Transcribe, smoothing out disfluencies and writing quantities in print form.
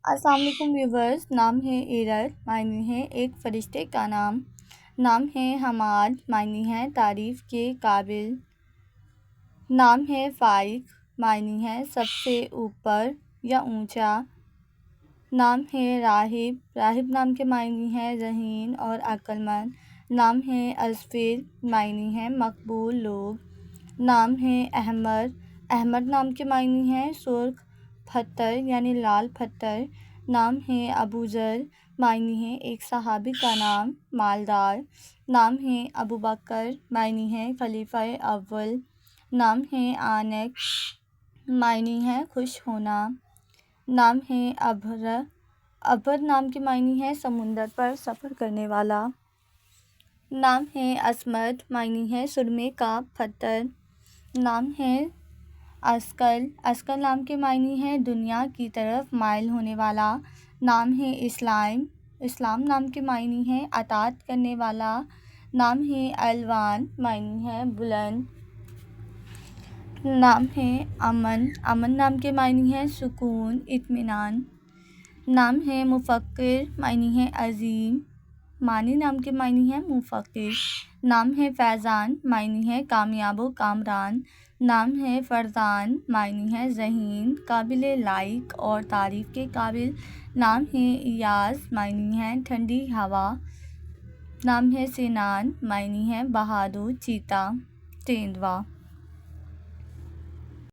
السلام علیکم ویورز. نام ہے ایرت، معنی ہے ایک فرشتے کا نام. نام ہے حماد، معنی ہے تعریف کے قابل. نام ہے فائق، معنی ہے سب سے اوپر یا اونچا. نام ہے راہب، راہب نام کے معنی ہے ذہین اور عقل مند. نام ہے ازفر، معنی ہے مقبول لوگ. نام ہے احمر، احمر نام کے معنی ہے سرخ پتھر یعنی لال پتھر. نام ہے ابو ذر، معنی ہے ایک صحابی کا نام، مالدار. نام ہے ابو بکر، معنی ہے خلیفہ اول. نام ہے آنک، معنی ہے خوش ہونا. نام ہے ابر، ابر نام کے معنی ہے سمندر پر سفر کرنے والا. نام ہے عصمت، معنی ہے سرمے کا پتھر. نام ہے عسکل، عسکل نام کے معنی ہے دنیا کی طرف مائل ہونے والا. نام ہے اسلام، اسلام نام کے معنی ہے اطاعت کرنے والا. نام ہے الوان، معنی ہے بلند. نام ہے امن، امن نام کے معنی ہے سکون، اطمینان. نام ہے مفکر، معنی ہے عظیم، مانی نام کے معنی ہے مفکر. نام ہے فیضان، معنی ہے کامیاب و کامران. نام ہے فرزان، معنی ہے ذہین، قابل لائق اور تعریف کے قابل. نام ہے ایاز، معنی ہے ٹھنڈی ہوا. نام ہے سنان، معنی ہے بہادر چیتا تیندوا.